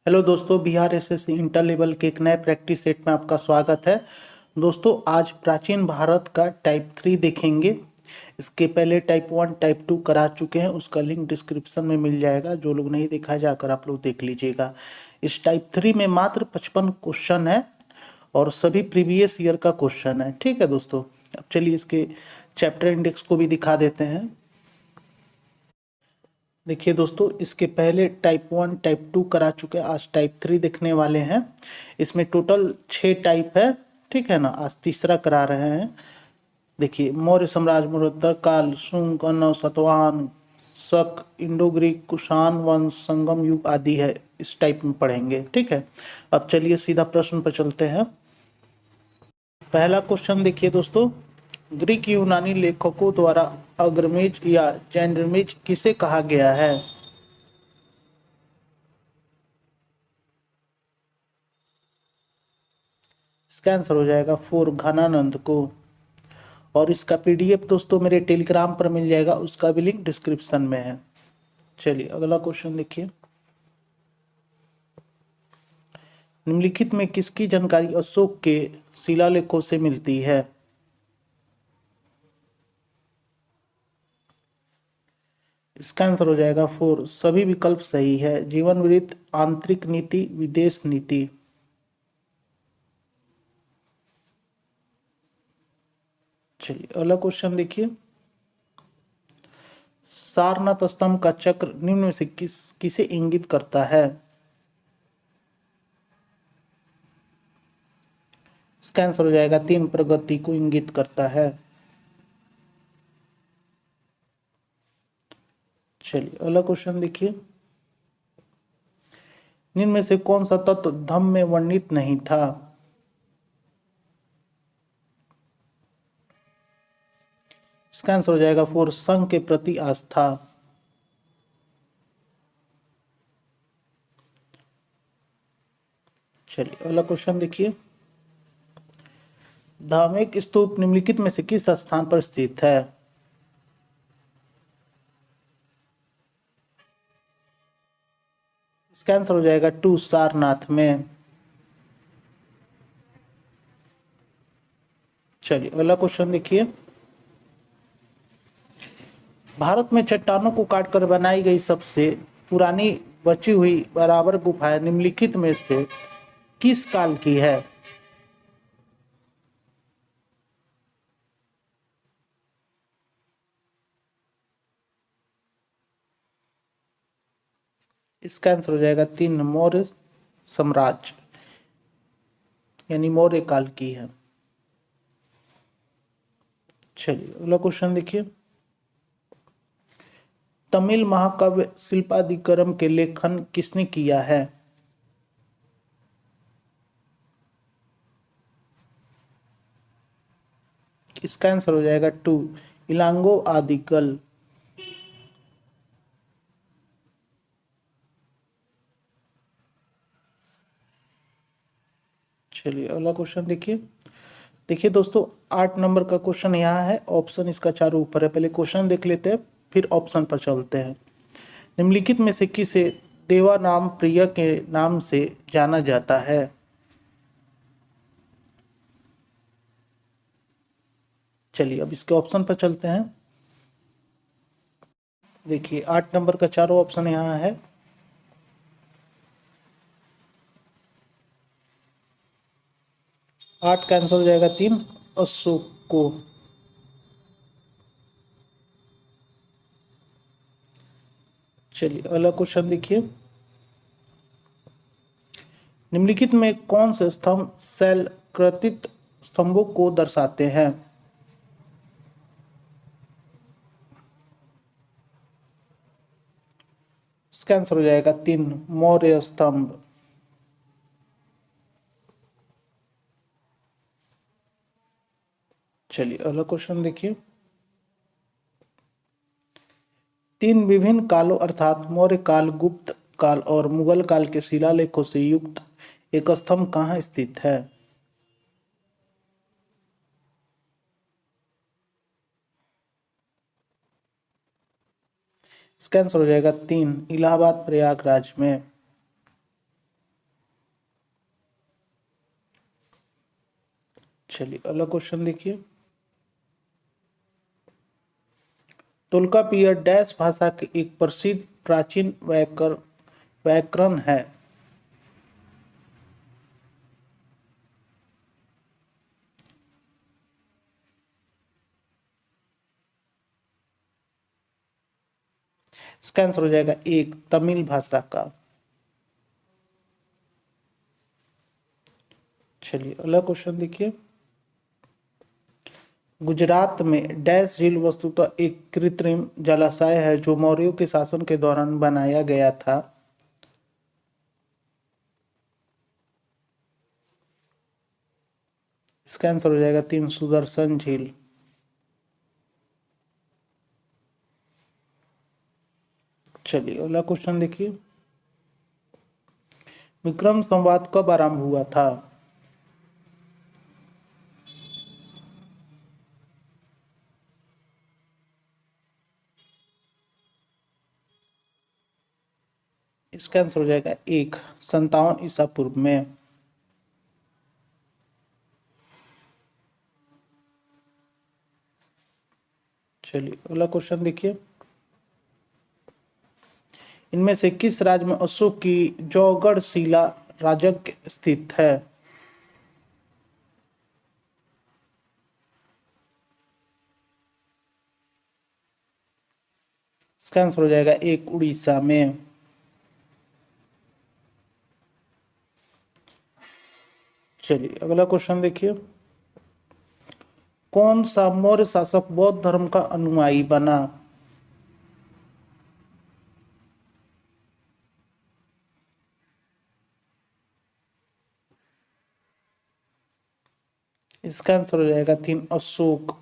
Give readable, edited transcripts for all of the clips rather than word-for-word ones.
Hello दोस्तों, Bihar SSC inter level के एक नए प्रैक्टिस सेट में आपका स्वागत है। दोस्तों, आज प्राचीन भारत का टाइप 3 देखेंगे। इसके पहले टाइप 1 टाइप 2 करा चुके हैं, उसका लिंक डिस्क्रिप्शन में मिल जाएगा। जो लोग नहीं देखा है जाकर आप लोग देख लीजिएगा। इस टाइप 3 में मात्र 55 क्वेश्चन है और सभी प्रीवियस ईयर का क्वेश्चन है। ठीक है दोस्तों, अब चलिए इसके चैप्टर इंडेक्स को भी दिखा देते हैं। देखिए दोस्तों, इसके पहले टाइप 1 टाइप 2 करा चुके हैं, आज टाइप 3 देखने वाले हैं। इसमें टोटल 6 टाइप है। ठीक है ना, आज तीसरा करा रहे हैं। देखिए, मौर्य साम्राज्य, मौर्योत्तर काल, शुंग, कनौज, सातवाहन, शक, इंडो ग्रीक, कुषाण वंश, संगम युग आदि है। इस टाइप में पढ़ेंगे। ठीक है, अब चलिए सीधा प्रश्न पर चलते हैं। पहला क्वेश्चन देखिए दोस्तों, ग्रीक यूनानी लेखकों द्वारा अग्रमिज या जैंड्रमिज किसे कहा गया है? इसका आंसर हो जाएगा 4 घनानंद को। और इसका पीडीएफ दोस्तों मेरे टेलीग्राम पर मिल जाएगा, उसका भी लिंक डिस्क्रिप्शन में है। चलिए अगला क्वेश्चन देखिए, निम्नलिखित में किसकी जानकारी अशोक के शिलालेखों से मिलती है? इसका आंसर हो जाएगा 4, सभी विकल्प सही है। जीवन वृत्त, आंतरिक नीति, विदेश नीति। चलिए अगला क्वेश्चन देखिए, सारनाथ स्तंभ का चक्र निम्न में से किसे इंगित करता है? इसका आंसर हो जाएगा 3, प्रगति को इंगित करता है। चलिए अगला क्वेश्चन देखिए, निम्न में से कौन सा तत्व धम्म में वर्णित नहीं था? इसका आंसर हो जाएगा 4, संघ के प्रति आस्था। चलिए अगला क्वेश्चन देखिए, धार्मिक स्तूप निम्नलिखित में से किस स्थान पर स्थित है? इसका आंसर हो जाएगा 2, सारनाथ में। चलिए अगला क्वेश्चन देखिए, भारत में चट्टानों को काटकर बनाई गई सबसे पुरानी बची हुई बराबर गुफाएं निम्नलिखित में से किस काल की है? इसका आंसर हो जाएगा 3, मौर्य साम्राज्य यानी मौर्य काल की है। चलिए अगला क्वेश्चन देखिए, तमिल महाकाव्य शिल्पादिकरम के लेखन किसने किया है? इसका आंसर हो जाएगा 2, इलांगो आदिकल। चलिए अगला क्वेश्चन देखिए, देखिए दोस्तों 8 नंबर का क्वेश्चन यहाँ है, ऑप्शन इसका चारों ऊपर है। पहले क्वेश्चन देख लेते हैं, फिर ऑप्शन पर चलते हैं। निम्नलिखित में से किसे देवानाम प्रिय के नाम से जाना जाता है? चलिए अब इसके ऑप्शन पर चलते हैं। देखिए 8 नंबर का चारों ऑप्शन यहाँ है। 8 का आंसर हो जाएगा 3, अशोक को। चलिए अगला क्वेश्चन देखिए, निम्नलिखित में कौन से स्तंभ शैलकृतित स्तंभों को दर्शाते हैं? इसका आंसर हो जाएगा 3, मौर्य स्तंभ। चलिए अगला क्वेश्चन देखिए, 3 विभिन्न कालों अर्थात मौर्य काल, गुप्त काल और मुगल काल के शिलालेखों से युक्त एक स्तंभ कहाँ स्थित है? इसका आंसर हो जाएगा 3, इलाहाबाद प्रयागराज में। चलिए अगला क्वेश्चन देखिए। तोल्कापिय डैश भाषा के एक प्रसिद्ध प्राचीन व्याकरण है। इसका आंसर हो जाएगा एक, तमिल भाषा का। चलिए अगला क्वेश्चन देखिए। गुजरात में डैश झील वस्तुतः एक कृत्रिम जलाशय है जो मौर्यों के शासन के दौरान बनाया गया था। इसका आंसर हो जाएगा तीन, सुदर्शन झील। चलिए अगला क्वेश्चन देखिए। विक्रम संवाद कब आरंभ हुआ था? इसका आंसर हो जाएगा एक, 57 ईसा पूर्व में। चलिए अगला क्वेश्चन देखिए। इनमें से किस राज्य में अशोक की जौगढ़ शिला राजगृह स्थित है? इसका आंसर हो जाएगा एक, उड़ीसा में। चलिए अगला क्वेश्चन देखिए। कौन सा मौर्य शासक बौद्ध धर्म का अनुयायी बना? इसका आंसर हो जाएगा तीन, अशोक।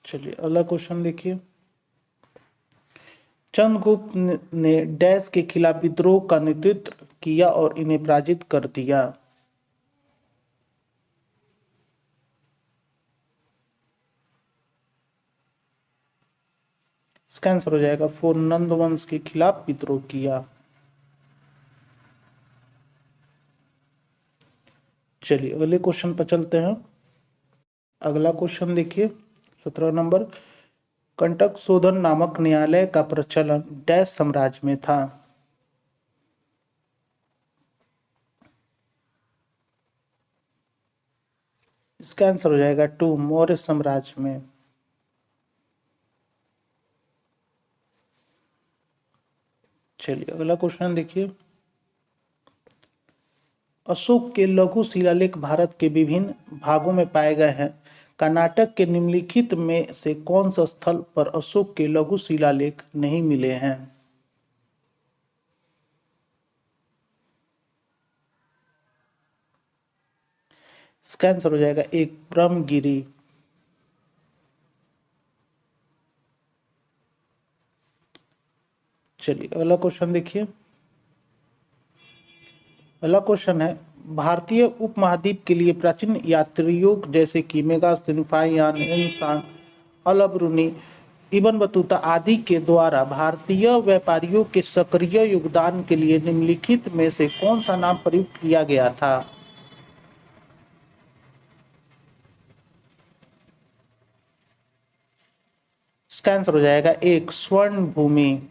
चलिए अगला क्वेश्चन देखिए। चंद्रगुप्त ने डैश के खिलाफ विद्रोह का नेतृत्व किया और इन्हें पराजित कर दिया। इसका आंसर हो जाएगा फोर, नंद वंश के खिलाफ विद्रोह किया। चलिए अगले क्वेश्चन पर चलते हैं। अगला क्वेश्चन देखिए 17 नंबर। कंटक शोधन नामक न्यायालय का प्रचलन डैश साम्राज्य में था? इसका आंसर हो जाएगा टू, मौर्य साम्राज्य में। चलिए अगला क्वेश्चन देखिए। अशोक के लघु शिलालेख भारत के विभिन्न भागों में पाए गए हैं। कर्नाटक के निम्नलिखित में से कौन सा स्थल पर अशोक के लघु शिलालेख नहीं मिले हैं? इसका आंसर हो जाएगा एक, ब्रह्मगिरी। चलिए अगला क्वेश्चन देखिए। अगला क्वेश्चन है, भारतीय उपमहाद्वीप के लिए प्राचीन यात्रियों जैसे कि मेगास्थनीज, फाहियान, इंसान, अल बरूनी, इब्न बतूता आदि के द्वारा भारतीय व्यापारियों के सक्रिय योगदान के लिए निम्नलिखित में से कौन सा नाम प्रयुक्त किया गया था? इसका आंसर हो जाएगा एक, स्वर्ण भूमि।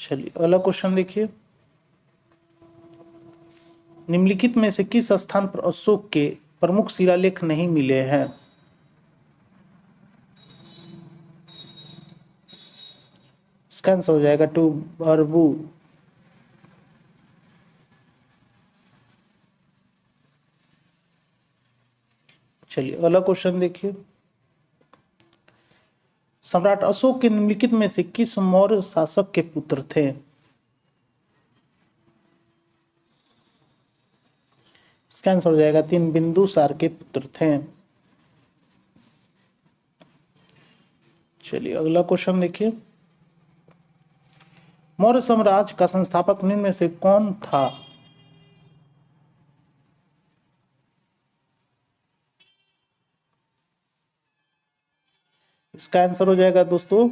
चलिए अगला क्वेश्चन देखिए। निम्नलिखित में से किस स्थान पर अशोक के प्रमुख शिलालेख नहीं मिले हैं? इसका आंसर हो जाएगा टू, भरबू। चलिए अगला क्वेश्चन देखिए। सम्राट अशोक के निम्नलिखित में से किस मौर्य शासक के पुत्र थे? इसका आंसर हो जाएगा तीन, बिंदुसार के पुत्र थे। चलिए अगला क्वेश्चन देखिए। मौर्य साम्राज्य का संस्थापक निम्न में से कौन था? इसका आंसर हो जाएगा दोस्तों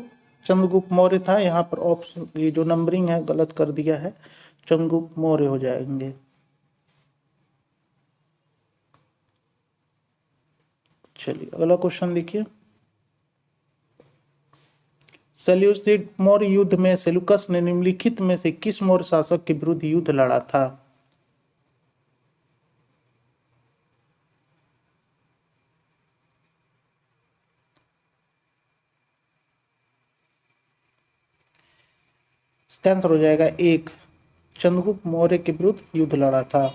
चंद्रगुप्त मौर्य था। यहाँ पर ऑप्शन ये जो नंबरिंग है गलत कर दिया है, चंद्रगुप्त मौर्य हो जाएंगे। चलिए अगला क्वेश्चन देखिए। सेल्यूसिड मौर्य युद्ध में सेलुकस ने निम्नलिखित में से किस मौर्य शासक के विरुद्ध युद्ध लड़ा था? इसका आंसर हो जाएगा एक, चंद्रगुप्त मौर्य के विरुद्ध युद्ध लड़ा था।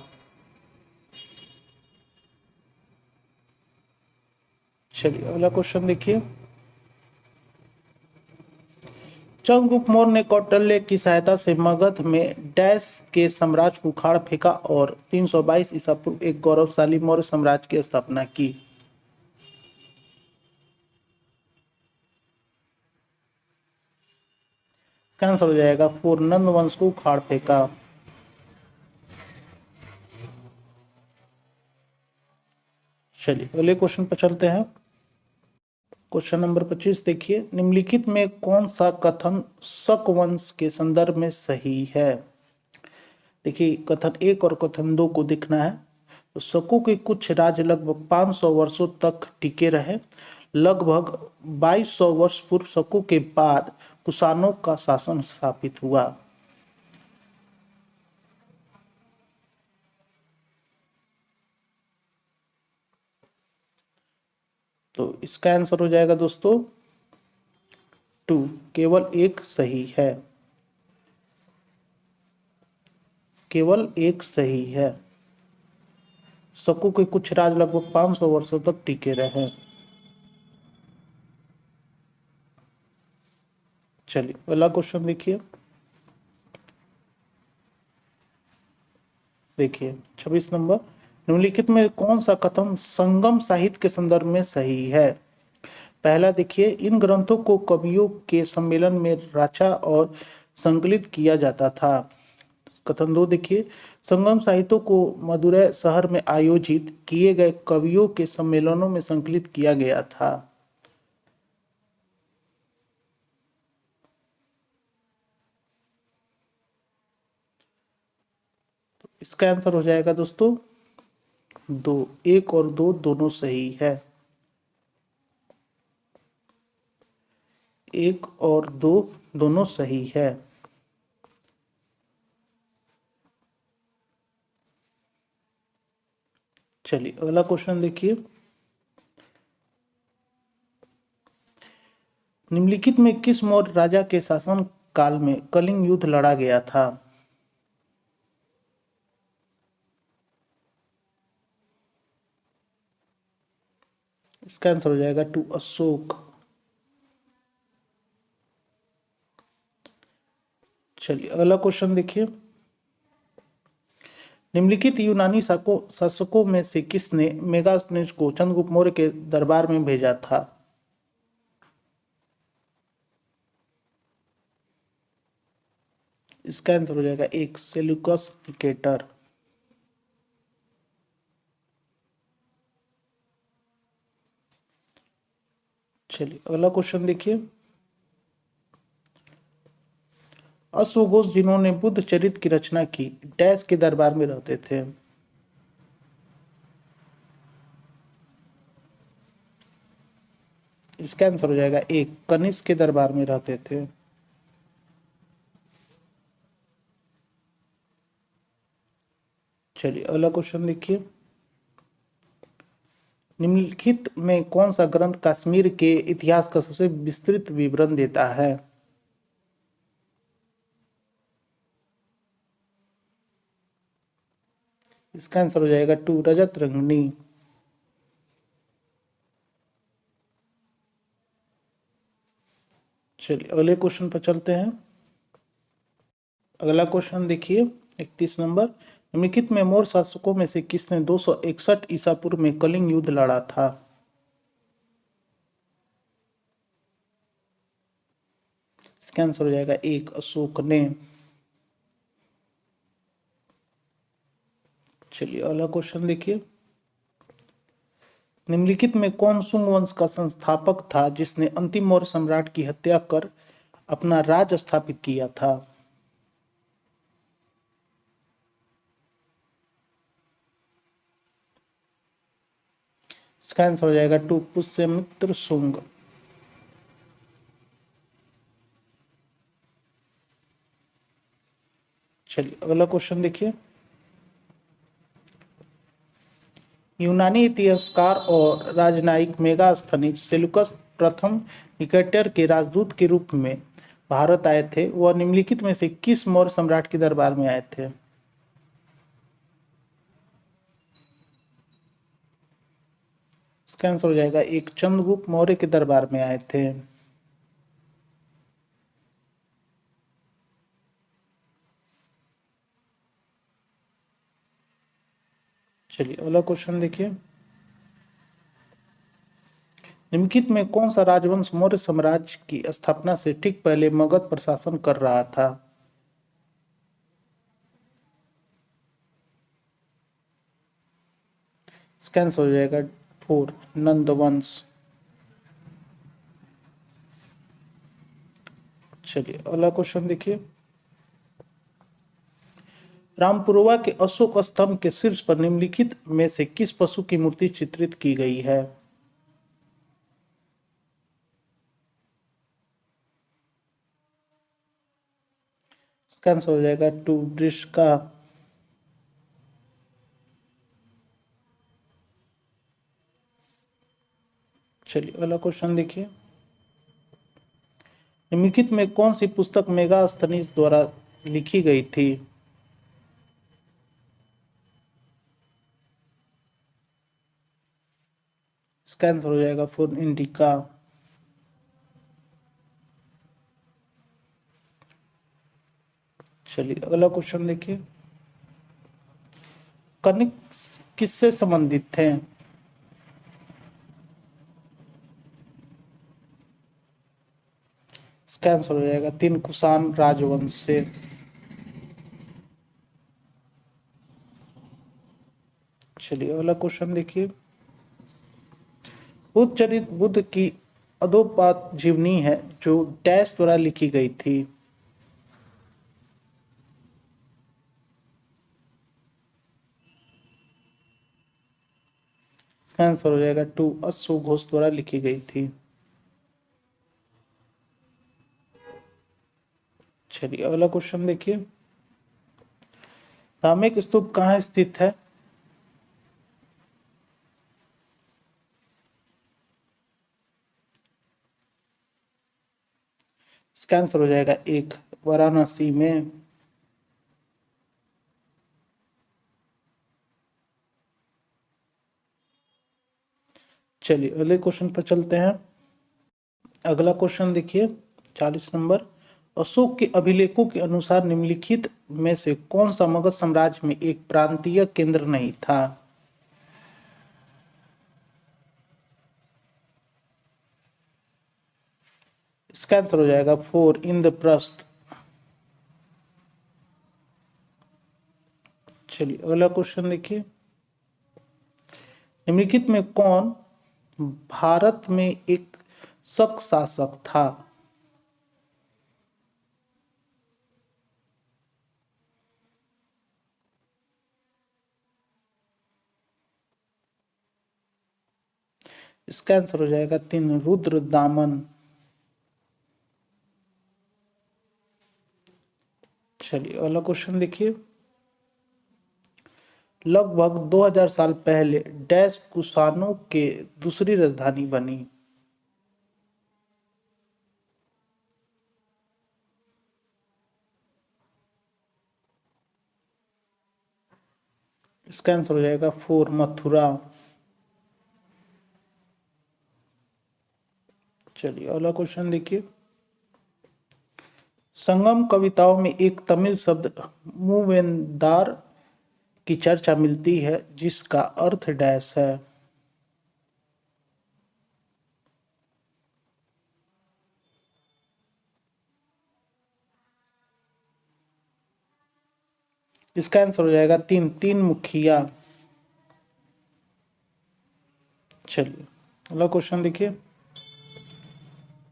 चलिए अगला क्वेश्चन देखिए। चंद्रगुप्त मौर्य ने कौटिल्य की सहायता से मगध में डैश के साम्राज्य को उखाड़ फेंका और 322 ईसा पूर्व एक गौरवशाली मौर्य साम्राज्य की स्थापना की। इसका आंसर हो जाएगा फोर, नंद वंश को उखाड़ फेंका। चलिए अगले क्वेश्चन पर चलते हैं। क्वेश्चन नंबर 25 देखिए। निम्नलिखित में कौन सा कथन शक वंश के संदर्भ में सही है? देखिए कथन एक और कथन दो को देखना है। तो शकों के कुछ राज्य लगभग 500 वर्षों तक टिके रहे। लगभग 2200 वर्ष पूर्व शकों के बाद कुषाणों का शासन स्थापित हुआ। तो इसका आंसर हो जाएगा दोस्तों टू, केवल एक सही है, केवल एक सही है। शकों के कुछ राज लगभग 500 वर्षों तक टिके रहे। चलिए अगला क्वेश्चन देखिए। देखिए 26 नंबर। निम्नलिखित में कौन सा कथन संगम साहित्य के संदर्भ में सही है? पहला देखिए, इन ग्रंथों को कवियों के सम्मेलन में रचा और संकलित किया जाता था। कथन दो देखिए, संगम साहित्यों को मदुरै शहर में आयोजित किए गए कवियों के सम्मेलनों में संकलित किया गया था। तो इसका आंसर हो जाएगा दोस्तों दो, एक और दो दोनों सही है। एक और दो दोनों सही है। चलिए अगला क्वेश्चन देखिए। निम्नलिखित में किस मौर्य राजा के शासन काल में कलिंग युद्ध लड़ा गया था? इसका आंसर हो जाएगा टू, अशोक। चलिए अगला क्वेश्चन देखिए। निम्नलिखित यूनानी शासकों में से किसने मेगास्थनीज को चंद्रगुप्त मौर्य के दरबार में भेजा था? इसका आंसर हो जाएगा एक, सेल्यूकस निकेटर। चलिए अगला क्वेश्चन देखिए। अश्वघोष जिन्होंने बुद्ध चरित्र की रचना की डैश के दरबार में रहते थे? इसका आंसर हो जाएगा एक, कनिष्क के दरबार में रहते थे। चलिए अगला क्वेश्चन देखिए। निम्नलिखित में कौन सा ग्रंथ कश्मीर के इतिहास का सबसे विस्तृत विवरण देता है? इसका आंसर हो जाएगा टू, रजत रंगनी। चलिए अगले क्वेश्चन पर चलते हैं। अगला क्वेश्चन देखिए 31 नंबर। निम्नलिखित में मौर्य शासकों में से किसने 261 ईसा पूर्व में कलिंग युद्ध लड़ा था? इसका आंसर हो जाएगा एक, अशोक ने। चलिए अगला क्वेश्चन देखिए। निम्नलिखित में कौन सुंग वंश का संस्थापक था जिसने अंतिम मौर्य सम्राट की हत्या कर अपना राज स्थापित किया था? इसका आंसर हो जाएगा टू पुष्यमित्र सुंग। चलिए अगला क्वेश्चन देखिए। यूनानी इतिहासकार और राजनयिक मेगास्थनीज सेलुकस प्रथम निकेटर के राजदूत के रूप में भारत आए थे। वह निम्नलिखित में से किस मौर्य सम्राट के दरबार में आए थे? इसका आंसर हो जाएगा एक चंद्रगुप्त मौर्य के दरबार में आए थे। चलिए अगला क्वेश्चन देखिए। निम्नलिखित में कौन सा राजवंश मौर्य साम्राज्य की स्थापना से ठीक पहले मगध पर शासन कर रहा था? इसका आंसर हो जाएगा फोर नंद वंश। चलिए अगला क्वेश्चन देखिए। रामपुरवा के अशोक स्तंभ के शीर्ष पर निम्नलिखित में से किस पशु की मूर्ति चित्रित की गई है? इसका आंसर हो जाएगा टू वृषका। चलिए अगला क्वेश्चन देखिए। निम्नलिखित में कौन सी पुस्तक मेगास्थनीज द्वारा लिखी गई थी? इसका आंसर हो जाएगा फोर इंडिका। चलिए अगला क्वेश्चन देखिए। कनिक किससे संबंधित थे? इसका आंसर हो जाएगा तीन कुषाण राजवंश से। चलिए अगला क्वेश्चन देखिए। बुद्ध चरित बुद्ध की अधोपात जीवनी है जो डैश द्वारा लिखी गई थी? इसका आंसर हो जाएगा टू अश्वघोष द्वारा लिखी गई थी। चलिए अगला क्वेश्चन देखिए। धार्मिक स्तूप कहाँ स्थित है? इसका आंसर हो जाएगा एक वाराणसी में। चलिए अगले क्वेश्चन पर चलते हैं। अगला क्वेश्चन देखिए 40 नंबर। अशोक के अभिलेखों के अनुसार निम्नलिखित में से कौन सा मगध साम्राज्य में एक प्रांतीय केंद्र नहीं था? इसका आंसर हो जाएगा फोर इंद्रप्रस्थ। चलिए अगला क्वेश्चन देखिए। निम्नलिखित में कौन भारत में एक शक शासक था? इसका आंसर हो जाएगा तीन रुद्रदामन। चलिए अगला क्वेश्चन देखिए। लगभग 2000 साल पहले डैश कुषाणों के दूसरी राजधानी बनी? इसका आंसर हो जाएगा फोर मथुरा। चलिए अगला क्वेश्चन देखिए। संगम कविताओं में एक तमिल शब्द मूवेंदार की चर्चा मिलती है जिसका अर्थ डैश है? इसका आंसर हो जाएगा तीन तीन मुखिया। चलिए अगला क्वेश्चन देखिए,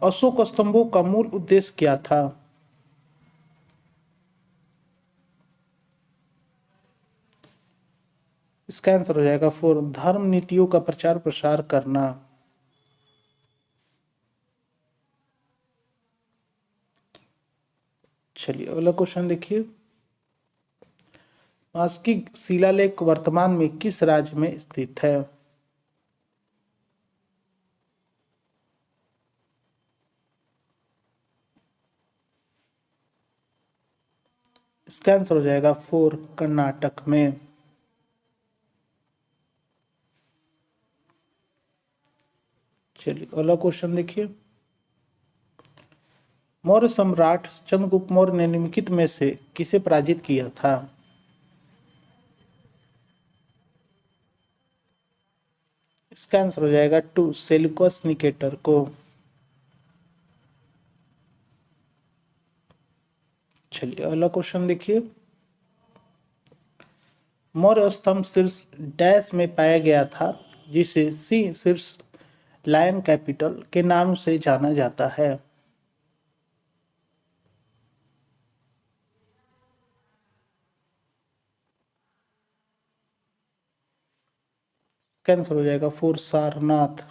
अशोक स्तंभों का मूल उद्देश्य क्या था? इसका आंसर हो जाएगा 4, धर्म नीतियों का प्रचार प्रसार करना। चलिए अगला क्वेश्चन देखिए, आज की शिलालेख वर्तमान में किस राज्य में स्थित है? इसका आंसर हो जाएगा 4, कर्नाटक में। चलिए अगला क्वेश्चन देखिए, मौर्य सम्राट चंद्रगुप्त मौर्य ने निम्नलिखित में से किसे पराजित किया था? इसका आंसर हो जाएगा 2, सेल्यूकस निकेटर को। चलिए अगला क्वेश्चन देखिए, मौर्य स्तंभ शीर्ष डैश में पाया गया था जिसे सी शीर्ष लायन कैपिटल के नाम से जाना जाता है। कैंसर हो जाएगा 4, सारनाथ।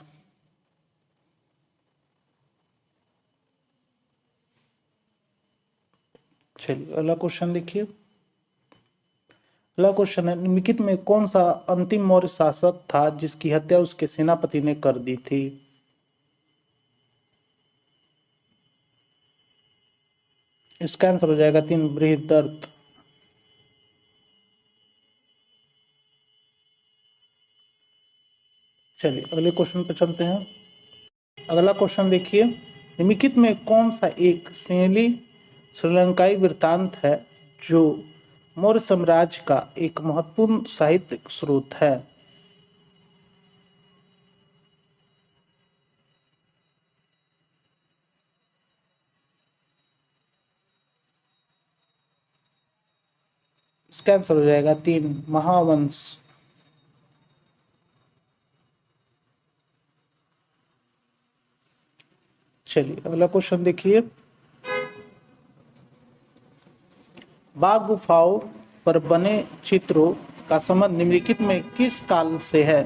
चलिए अगला क्वेश्चन देखिए, अगला क्वेश्चन है, निम्नलिखित में कौन सा अंतिम मौर्य शासक था जिसकी हत्या उसके सेनापति ने कर दी थी? इसका आंसर हो जाएगा 3, बृहदर्थ। चलिए अगले क्वेश्चन पर चलते हैं। अगला क्वेश्चन देखिए, निम्नलिखित में कौन सा एक श्रीलंकाई वृत्तांत है जो मौर्य साम्राज्य का एक महत्वपूर्ण साहित्यिक स्रोत है? इसका आंसर हो जाएगा 3, महावंश। चलिए अगला क्वेश्चन देखिए, बाघ गुफाओं पर बने चित्रों का संबंध निम्नलिखित में किस काल से है?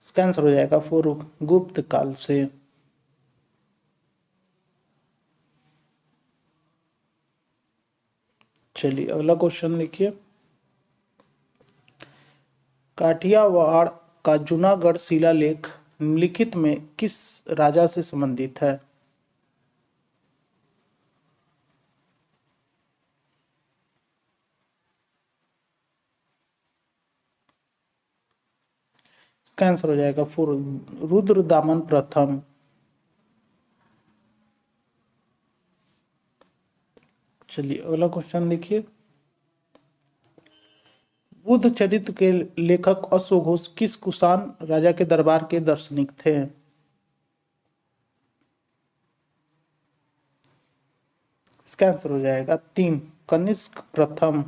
इसका आंसर हो जाएगा 4, गुप्त काल से। चलिए अगला क्वेश्चन देखिए, काठियावाड़ का जूनागढ़ शिलालेख निम्नलिखित में किस राजा से संबंधित है? इसका आंसर हो जाएगा 4, रुद्रदामन प्रथम। चलिए अगला क्वेश्चन देखिए, बुद्ध चरित्र के लेखक अश्वघोष किस कुषाण राजा के दरबार के दार्शनिक थे? इसका आंसर हो जाएगा 3, कनिष्क प्रथम।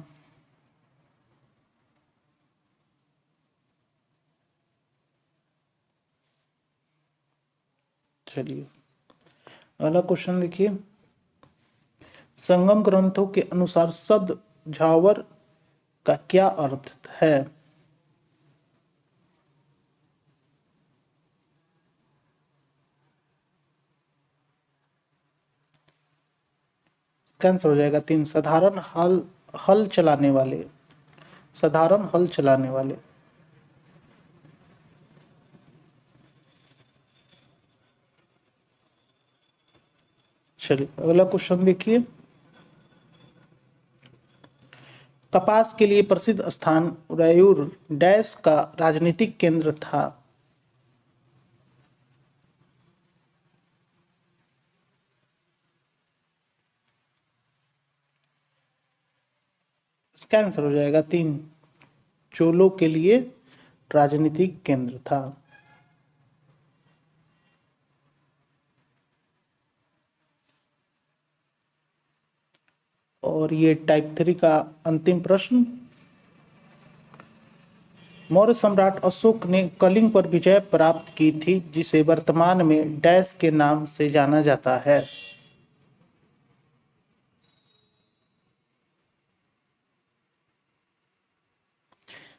चलिए अगला क्वेश्चन देखिए, संगम ग्रंथों के अनुसार शब्द झावर का क्या अर्थ है? इसका आंसर हो जाएगा 3, साधारण हल हल चलाने वाले। साधारण हल चलाने वाले। चलिए अगला क्वेश्चन देखिए, कपास के लिए प्रसिद्ध स्थान उदयपुर डैश का राजनीतिक केंद्र था? इसका आंसर हो जाएगा 3, चोलों के लिए राजनीतिक केंद्र था। और ये टाइप 3 का अंतिम प्रश्न, मौर्य सम्राट अशोक ने कलिंग पर विजय प्राप्त की थी जिसे वर्तमान में डैश के नाम से जाना जाता है।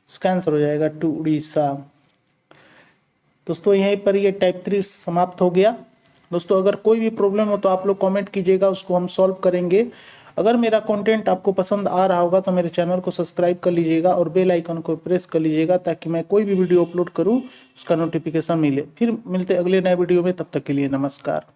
इसका आंसर हो जाएगा 2 उड़ीसा। दोस्तों यहीं पर ये टाइप 3 समाप्त हो गया। दोस्तों अगर कोई भी प्रॉब्लम हो तो आप लोग कमेंट कीजिएगा, उसको हम सॉल्व करेंगे। अगर मेरा कंटेंट आपको पसंद आ रहा होगा तो मेरे चैनल को सब्सक्राइब कर लीजिएगा और बेल आइकन को प्रेस कर लीजिएगा ताकि मैं कोई भी वीडियो अपलोड करूं उसका नोटिफिकेशन मिले। फिर मिलते अगले नए वीडियो में, तब तक के लिए नमस्कार।